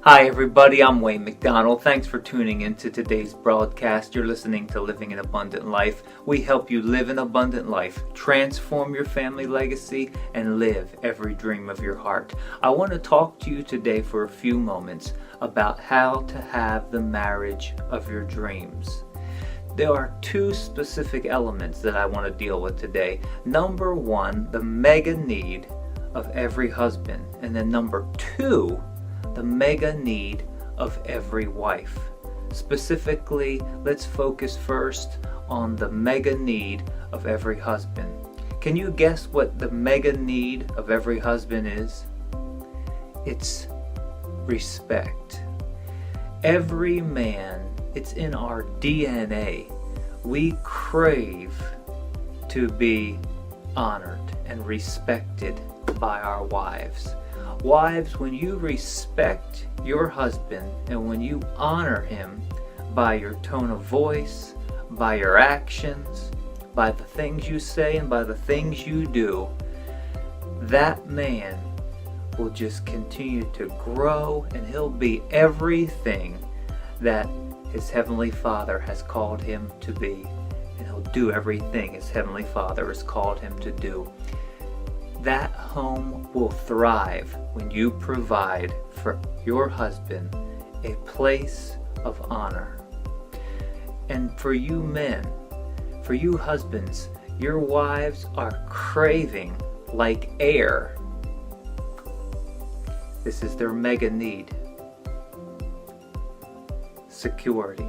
Hi everybody, I'm McDonald. Thanks for tuning in to today's broadcast. You're listening to Living an Abundant Life. We help you live an abundant life, transform your family legacy, and live every dream of your heart. I want to talk to you today for a few moments about how to have the marriage of your dreams. There are two specific elements that I want to deal with today. Number one, the mega need of every husband. And then number two, the mega need of every wife. Specifically, let's focus first on the mega need of every husband. Can you guess what the mega need of every husband is? It's respect. Every man, it's in our DNA. We crave to be honored and respected by our wives. Wives, when you respect your husband and when you honor him by your tone of voice, by your actions, by the things you say and by the things you do, that man will just continue to grow and he'll be everything that his Heavenly Father has called him to be. And he'll do everything his Heavenly Father has called him to do. That home will thrive when you provide for your husband a place of honor. And for you men, for you husbands, your wives are craving like air. This is their mega need. Security.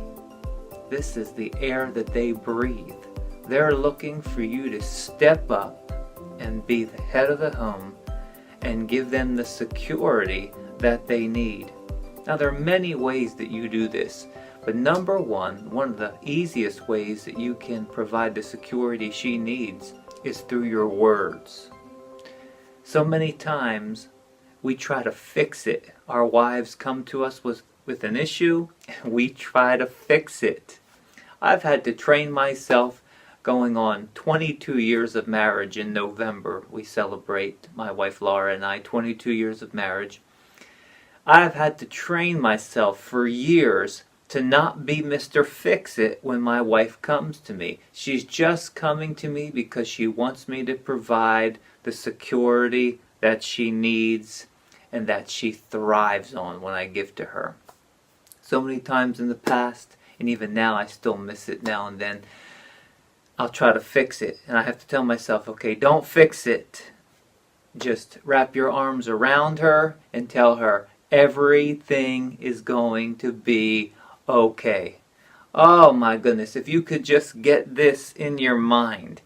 This is the air that they breathe. They're looking for you to step up and be the head of the home and give them the security that they need. Now there are many ways that you do this, but number one of the easiest ways that you can provide the security she needs is through your words. So many times we try to fix it. Our wives come to us with an issue and we try to fix it. I've had to train myself. Going on 22 years of marriage in November. We celebrate, my wife Laura and I, 22 years of marriage. I've had to train myself for years to not be Mr. Fix-It when my wife comes to me. She's just coming to me because she wants me to provide the security that she needs and that she thrives on when I give to her. So many times in the past, and even now I still miss it now and then, I'll try to fix it. And I have to tell myself, okay, don't fix it. Just wrap your arms around her and tell her everything is going to be okay. Oh my goodness, if you could just get this in your mind.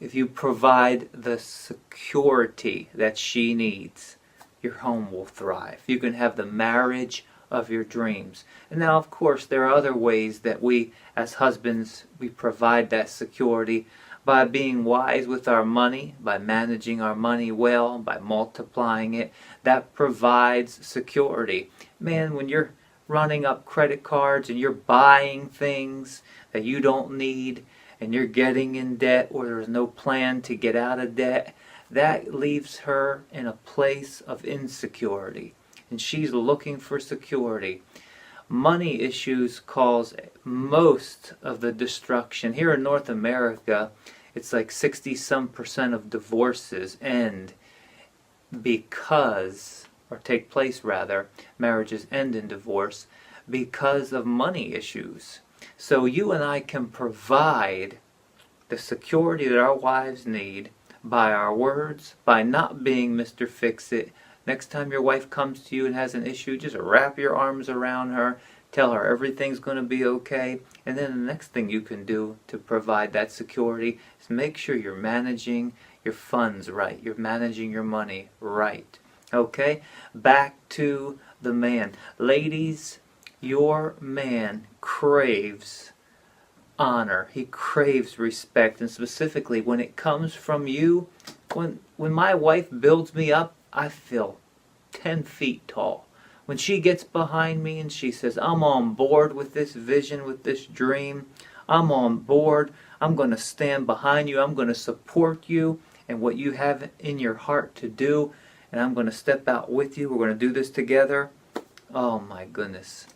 If you provide the security that she needs, your home will thrive. You can have the marriage of your dreams. And now, of course, there are other ways that we, as husbands, we provide that security by being wise with our money, by managing our money well, by multiplying it. That provides security. Man, when you're running up credit cards and you're buying things that you don't need and you're getting in debt or there's no plan to get out of debt, that leaves her in a place of insecurity. And she's looking for security. Money issues cause most of the destruction. Here in North America, it's like 60% of divorces end because, or take place rather, marriages end in divorce because of money issues. So you and I can provide the security that our wives need by our words, by not being Mr. Fix-It. Next time your wife comes to you and has an issue, just wrap your arms around her, tell her everything's going to be okay, and then the next thing you can do to provide that security is make sure you're managing your funds right. You're managing your money right. Okay? Back to the man. Ladies, your man craves honor. He craves respect, and specifically when it comes from you, when my wife builds me up, I feel 10 feet tall. When she gets behind me and she says, I'm on board with this vision, with this dream, I'm on board, I'm going to stand behind you, I'm going to support you and what you have in your heart to do, and I'm going to step out with you, we're going to do this together. Oh my goodness.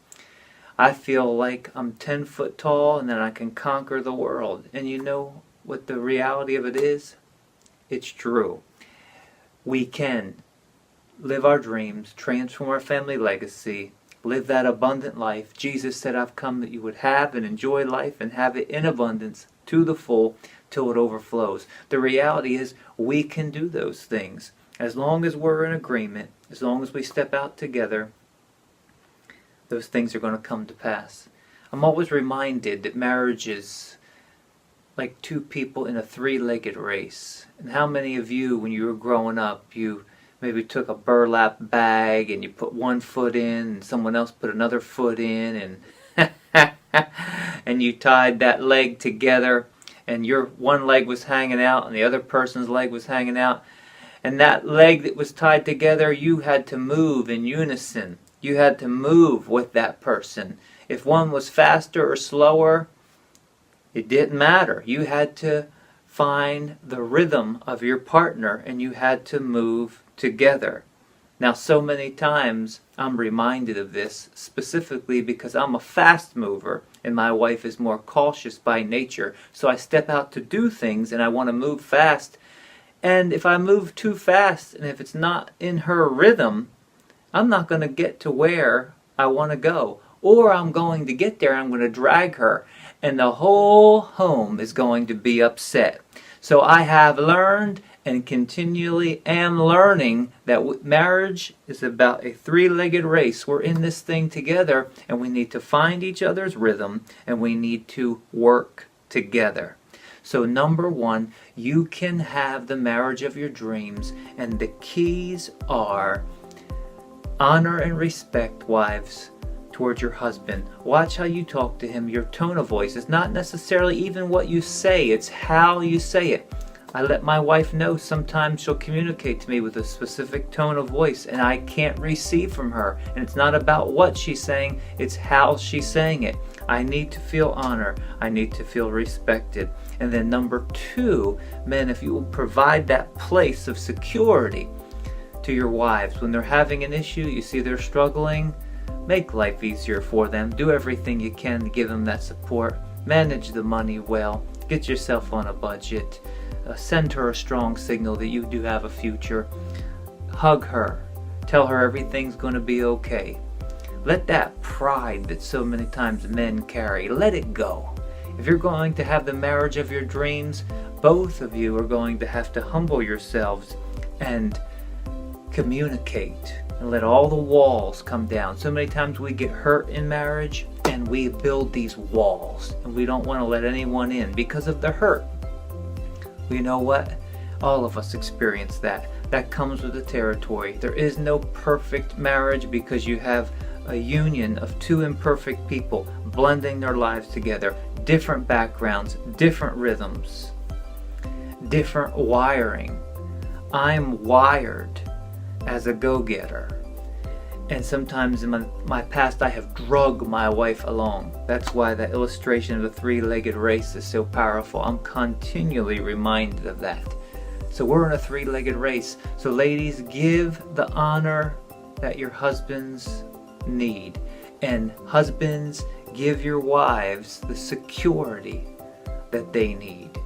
I feel like I'm 10 foot tall and that I can conquer the world. And you know what the reality of it is? It's true. We can live our dreams, transform our family legacy, live that abundant life. Jesus said, I've come that you would have and enjoy life and have it in abundance to the full till it overflows. The reality is we can do those things. As long as we're in agreement, as long as we step out together, those things are going to come to pass. I'm always reminded that marriage is like two people in a three-legged race. And how many of you, when you were growing up, you maybe took a burlap bag and you put one foot in and someone else put another foot in and and you tied that leg together and your one leg was hanging out and the other person's leg was hanging out. And that leg that was tied together, you had to move in unison. You had to move with that person. If one was faster or slower, it didn't matter. You had to find the rhythm of your partner and you had to move together. Now, so many times I'm reminded of this specifically because I'm a fast mover and my wife is more cautious by nature. So I step out to do things and I want to move fast. And if I move too fast and if it's not in her rhythm, I'm not going to get to where I want to go. Or I'm going to get there and I'm going to drag her. And the whole home is going to be upset. So I have learned and continually am learning that marriage is about a three-legged race. We're in this thing together and we need to find each other's rhythm and we need to work together. So number one, you can have the marriage of your dreams, and the keys are honor and respect, wives, towards your husband. Watch how you talk to him. Your tone of voice is not necessarily even what you say, it's how you say it. I let my wife know sometimes she'll communicate to me with a specific tone of voice and I can't receive from her. And it's not about what she's saying, it's how she's saying it. I need to feel honor. I need to feel respected. And then number two, men, if you will provide that place of security to your wives. When they're having an issue, you see they're struggling, make life easier for them. Do everything you can to give them that support. Manage the money well. Get yourself on a budget. Send her a strong signal that you do have a future. Hug her. Tell her everything's going to be okay. Let that pride that so many times men carry, let it go. If you're going to have the marriage of your dreams, both of you are going to have to humble yourselves and communicate and let all the walls come down. So many times we get hurt in marriage and we build these walls and we don't want to let anyone in because of the hurt. You know what? All of us experience that. That comes with the territory. There is no perfect marriage because you have a union of two imperfect people blending their lives together. Different backgrounds, different rhythms, different wiring. I'm wired as a go-getter. And sometimes in my past I have drugged my wife along. That's why that illustration of the three-legged race is so powerful. I'm continually reminded of that. So we're in a three-legged race. So ladies, give the honor that your husbands need. And husbands, give your wives the security that they need.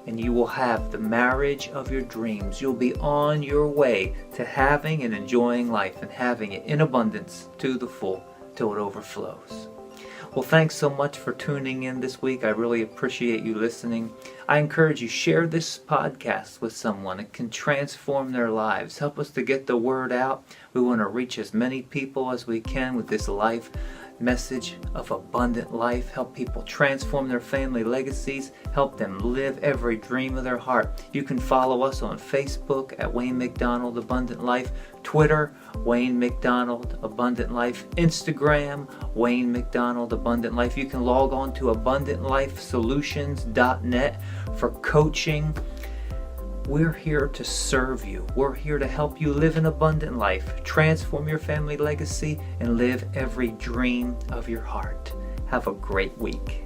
And you will have the marriage of your dreams. You'll be on your way to having and enjoying life and having it in abundance to the full till it overflows. Well, thanks so much for tuning in this week. I really appreciate you listening. I encourage you, share this podcast with someone. It can transform their lives. Help us to get the word out. We want to reach as many people as we can with this life message of abundant life. Help people transform their family legacies. Help them live every dream of their heart. You can follow us on Facebook at Wayne McDonald Abundant Life, Twitter, Wayne McDonald Abundant Life, Instagram, Wayne McDonald Abundant Life. You can log on to abundantlifesolutions.net for coaching. We're here to serve you. We're here to help you live an abundant life, transform your family legacy, and live every dream of your heart. Have a great week.